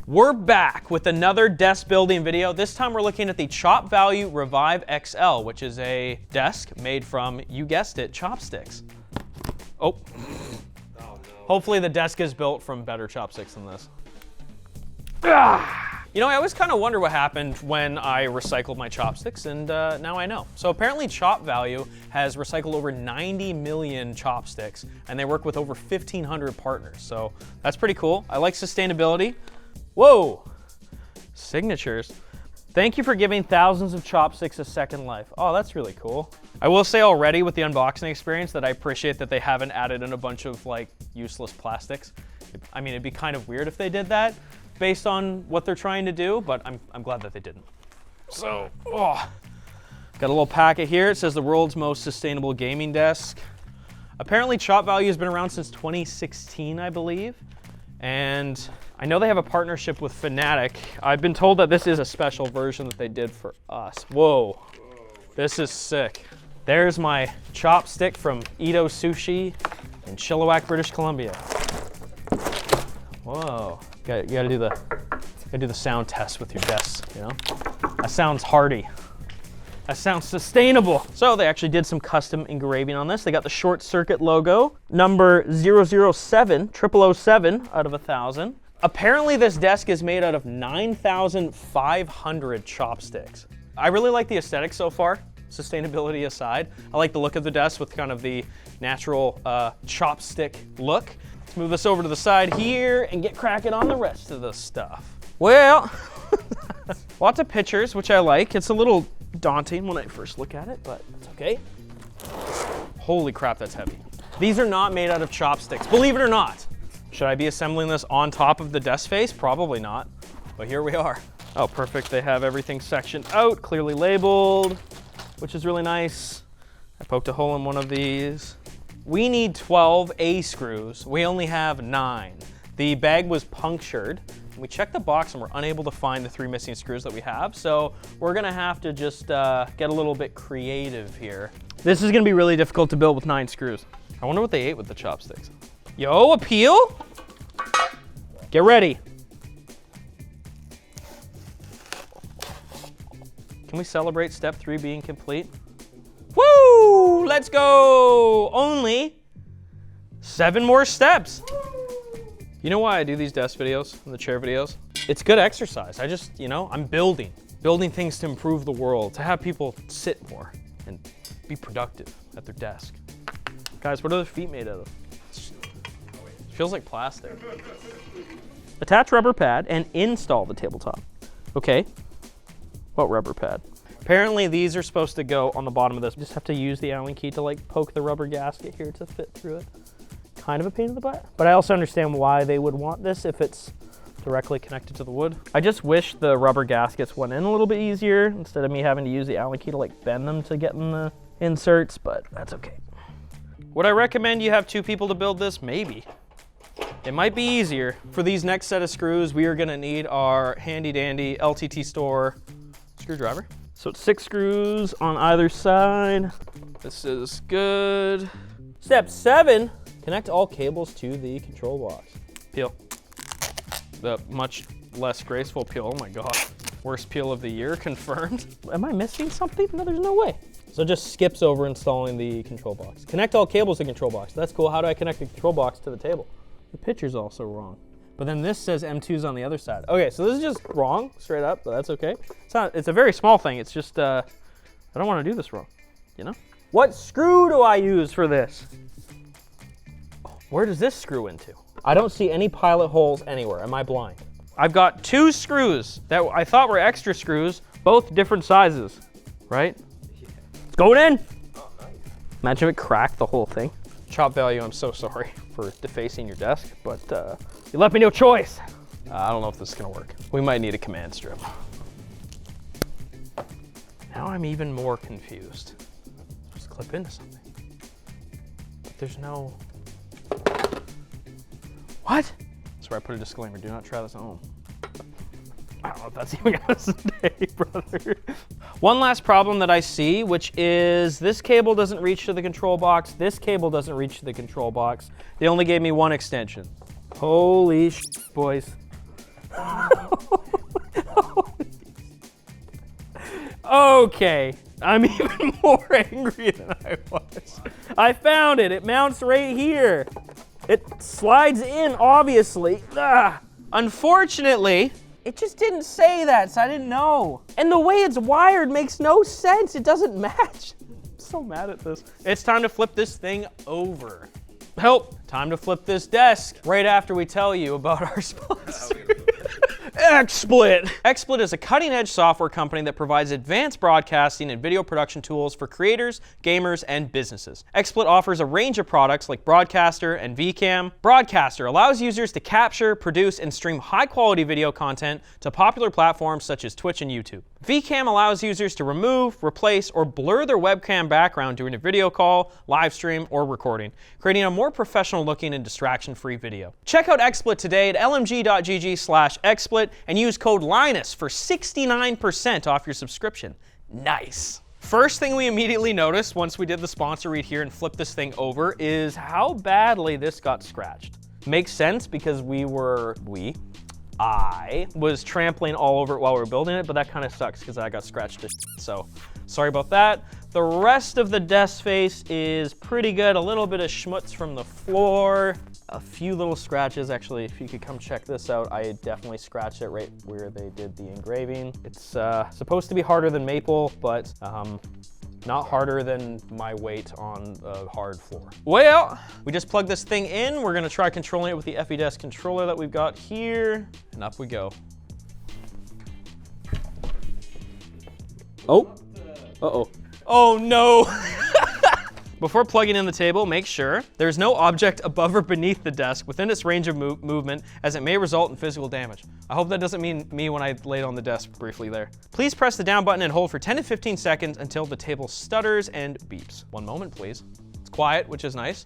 We're back with another desk building video. This time we're looking at the ChopValue Revive XL, which is a desk made from, you guessed it, chopsticks. Oh. No. Hopefully the desk is built from better chopsticks than this. You know, I always kind of wonder what happened when I recycled my chopsticks, and now I know. So apparently ChopValue has recycled over 90 million chopsticks, and they work with over 1,500 partners. So that's pretty cool. I like sustainability. Whoa, signatures. Thank you for giving thousands of chopsticks a second life. Oh, that's really cool. I will say already with the unboxing experience that I appreciate that they haven't added in a bunch of like useless plastics. I mean, it'd be kind of weird if they did that based on what they're trying to do, but I'm glad that they didn't. So, got a little packet here. It says the world's most sustainable gaming desk. Apparently ChopValue has been around since 2016, I believe. And I know they have a partnership with Fanatic. I've been told that this is a special version that they did for us. Whoa, this is sick. There's my chopstick from Ito Sushi in Chilliwack, British Columbia. Whoa, you gotta do the sound test with your desk, you know? That sounds hardy. That sounds sustainable. So they actually did some custom engraving on this. They got the ShortCircuit logo, number 007, 0007 out of 1,000. Apparently this desk is made out of 9,500 chopsticks. I really like the aesthetic so far, sustainability aside. I like the look of the desk with kind of the natural chopstick look. Let's move this over to the side here and get cracking on the rest of the stuff. Well, lots of pictures, which I like. It's a little daunting when I first look at it, but it's okay. Holy crap, that's heavy. These are not made out of chopsticks, believe it or not. Should I be assembling this on top of the desk face? Probably not, but here we are. Oh, perfect. They have everything sectioned out, clearly labeled, which is really nice. I poked a hole in one of these. We need 12 A screws. We only have 9. The bag was punctured. We checked the box and we're unable to find the 3 missing screws that we have. So we're gonna have to just get a little bit creative here. This is gonna be really difficult to build with 9 screws. I wonder what they ate with the chopsticks. Yo, appeal? Get ready. Can we celebrate step 3 being complete? Woo, let's go. Only 7 more steps. You know why I do these desk videos and the chair videos? It's good exercise. I just, you know, I'm building things to improve the world, to have people sit more and be productive at their desk. Guys, what are the feet made out of? It feels like plastic. Attach rubber pad and install the tabletop. Okay, what rubber pad? Apparently these are supposed to go on the bottom of this. You just have to use the Allen key to like poke the rubber gasket here to fit through it. Kind of a pain in the butt, but I also understand why they would want this if it's directly connected to the wood. I just wish the rubber gaskets went in a little bit easier instead of me having to use the Allen key to like bend them to get in the inserts, but that's okay. Would I recommend you have 2 people to build this? Maybe. It might be easier. For these next set of screws, we are gonna need our handy dandy LTT store screwdriver. So it's 6 screws on either side. This is good. Step 7. Connect all cables to the control box. Peel. The much less graceful peel. Oh my God. Worst peel of the year, confirmed. Am I missing something? No, there's no way. So it just skips over installing the control box. Connect all cables to the control box. That's cool. How do I connect the control box to the table? The picture's also wrong. But then this says M2's on the other side. Okay, so this is just wrong, straight up, but that's okay. It's a very small thing. It's just, I don't want to do this wrong, you know? What screw do I use for this? Where does this screw into? I don't see any pilot holes anywhere. Am I blind? I've got 2 screws that I thought were extra screws, both different sizes, right? Yeah. It's going in. Oh, nice. Imagine if it cracked the whole thing. ChopValue, I'm so sorry for defacing your desk, but you left me no choice. I don't know if this is gonna work. We might need a command strip. Now I'm even more confused. Just clip into something. But there's no... What? That's where I put a disclaimer, do not try this at home. I don't know if that's even gonna stay, brother. One last problem that I see, which is this cable doesn't reach to the control box, this cable doesn't reach to the control box. They only gave me 1 extension. Holy sh**, boys. Okay, I'm even more angry than I was. I found it. It mounts right here. It slides in, obviously. Ugh. Unfortunately, it just didn't say that, so I didn't know. And the way it's wired makes no sense. It doesn't match. I'm so mad at this. It's time to flip this thing over. Help, time to flip this desk right after we tell you about our sponsor. XSplit. XSplit is a cutting-edge software company that provides advanced broadcasting and video production tools for creators, gamers, and businesses. XSplit offers a range of products like Broadcaster and VCam. Broadcaster allows users to capture, produce, and stream high-quality video content to popular platforms such as Twitch and YouTube. VCam allows users to remove, replace, or blur their webcam background during a video call, live stream, or recording, creating a more professional-looking and distraction-free video. Check out XSplit today at lmg.gg/XSplit and use code Linus for 69% off your subscription. Nice. First thing we immediately noticed once we did the sponsor read here and flipped this thing over is how badly this got scratched. Makes sense because I was trampling all over it while we were building it, but that kind of sucks because I got scratched to shit, so sorry about that. The rest of the desk face is pretty good. A little bit of schmutz from the floor, a few little scratches. Actually, if you could come check this out, I definitely scratched it right where they did the engraving. It's supposed to be harder than maple, but not harder than my weight on a hard floor. Well, we just plugged this thing in. We're gonna try controlling it with the FEDesk controller that we've got here, and up we go. Oh, uh-oh. Oh no. Before plugging in the table, make sure there's no object above or beneath the desk within its range of movement, as it may result in physical damage. I hope that doesn't mean me when I laid on the desk briefly there. Please press the down button and hold for 10 to 15 seconds until the table stutters and beeps. One moment, please. It's quiet, which is nice.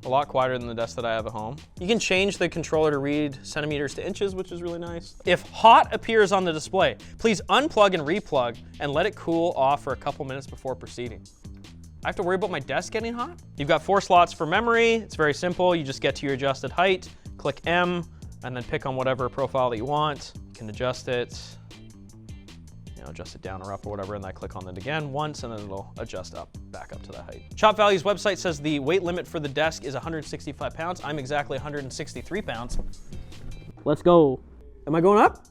A lot quieter than the desk that I have at home. You can change the controller to read centimeters to inches, which is really nice. If hot appears on the display, please unplug and replug and let it cool off for a couple minutes before proceeding. I have to worry about my desk getting hot? You've got 4 slots for memory. It's very simple. You just get to your adjusted height, click M, and then pick on whatever profile that you want. You can adjust it, adjust it down or up or whatever, and then I click on it again once, and then it'll adjust back up to that height. ChopValue's website says the weight limit for the desk is 165 pounds. I'm exactly 163 pounds. Let's go. Am I going up?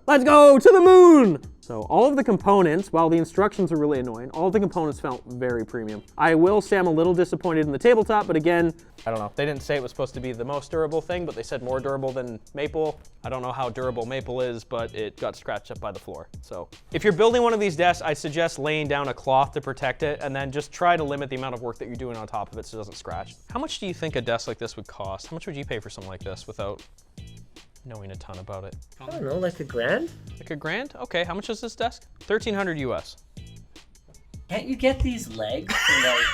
Let's go to the moon! So all of the components, while the instructions are really annoying, all of the components felt very premium. I will say I'm a little disappointed in the tabletop, but again, I don't know. They didn't say it was supposed to be the most durable thing, but they said more durable than maple. I don't know how durable maple is, but it got scratched up by the floor. So if you're building one of these desks, I suggest laying down a cloth to protect it, and then just try to limit the amount of work that you're doing on top of it so it doesn't scratch. How much do you think a desk like this would cost? How much would you pay for something like this without knowing a ton about it? I don't know, like $1,000? Like $1,000? Okay, how much is this desk? $1,300 US. Can't you get these legs for like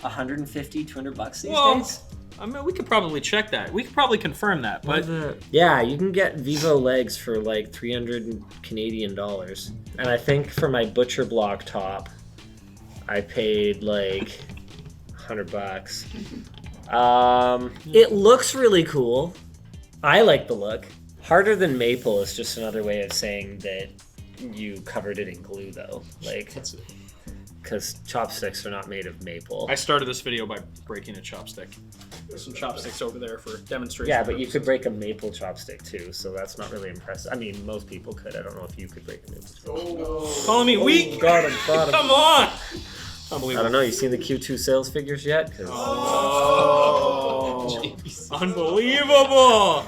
150, 200 bucks these days? I mean, we could probably check that. We could probably confirm that, but... Yeah, you can get Vivo legs for like 300 Canadian dollars. And I think for my butcher block top, I paid like 100 bucks. It looks really cool. I like the look. Harder than maple is just another way of saying that you covered it in glue, though. Like, because chopsticks are not made of maple. I started this video by breaking a chopstick. There's some chopsticks over there for demonstration. Yeah, but you could break a maple chopstick too, so that's not really impressive. I mean, most people could. I don't know if you could break a maple chopstick. Oh, calling me weak. Got him. Come on. Unbelievable. I don't know. You seen the Q2 sales figures yet? Unbelievable.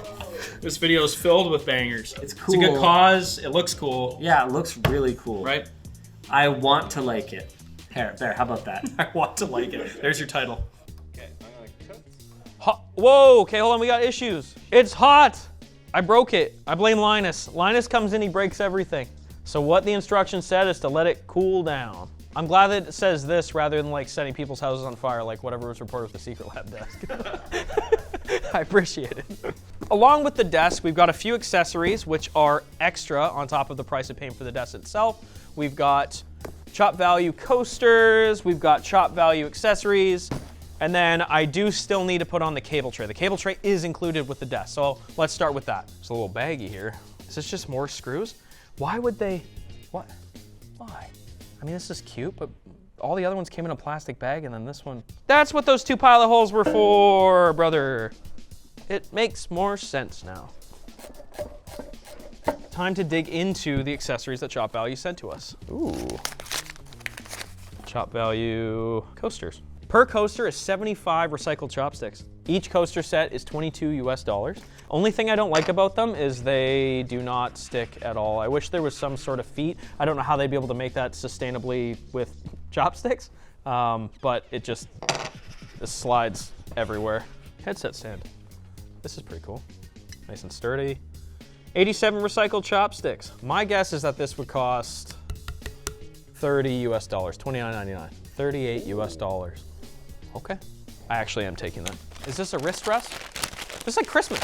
This video is filled with bangers. It's cool. It's a good cause. It looks cool. Yeah, it looks really cool. Right? I want to like it. There, how about that? I want to like it. There's your title. Okay, I'm gonna cut. Whoa, okay, hold on, we got issues. It's hot. I broke it. I blame Linus. Linus comes in, he breaks everything. So what the instructions said is to let it cool down. I'm glad that it says this rather than like setting people's houses on fire like whatever was reported with the secret lab desk. I appreciate it. Along with the desk, we've got a few accessories which are extra on top of the price of paying for the desk itself. We've got ChopValue coasters, we've got ChopValue accessories, and then I do still need to put on the cable tray. The cable tray is included with the desk, so let's start with that. It's a little baggy here. Is this just more screws? Why would they, what? Why? I mean, this is cute, but all the other ones came in a plastic bag, and then this one. That's what those 2 pilot holes were for, brother. It makes more sense now. Time to dig into the accessories that ChopValue sent to us. Ooh. ChopValue coasters. Per coaster is 75 recycled chopsticks. Each coaster set is $22 US. Only thing I don't like about them is they do not stick at all. I wish there was some sort of feet. I don't know how they'd be able to make that sustainably with chopsticks, but it just slides everywhere. Headset stand. This is pretty cool. Nice and sturdy. 87 recycled chopsticks. My guess is that this would cost $30 US, $29.99. $38 US. Okay. I actually am taking that. Is this a wrist rest? This is like Christmas.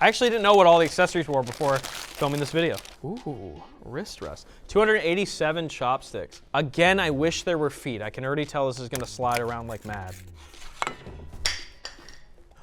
I actually didn't know what all the accessories were before filming this video. Ooh, wrist rest. 287 chopsticks. Again, I wish there were feet. I can already tell this is gonna slide around like mad.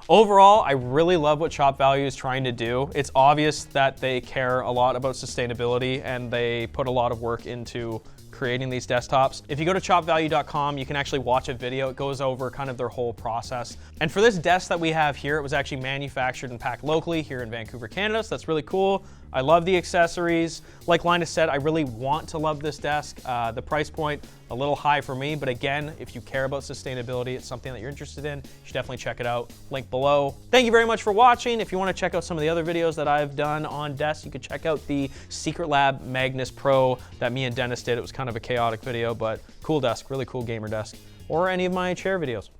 Overall, I really love what ChopValue is trying to do. It's obvious that they care a lot about sustainability and they put a lot of work into creating these desktops. If you go to chopvalue.com, you can actually watch a video. It goes over kind of their whole process. And for this desk that we have here, it was actually manufactured and packed locally here in Vancouver, Canada. So that's really cool. I love the accessories. Like Linus said, I really want to love this desk. The price point, a little high for me, but again, if you care about sustainability, it's something that you're interested in, you should definitely check it out. Link below. Thank you very much for watching. If you want to check out some of the other videos that I've done on desks, you can check out the Secret Lab Magnus Pro that me and Dennis did. It was kind of a chaotic video, but cool desk, really cool gamer desk, or any of my chair videos.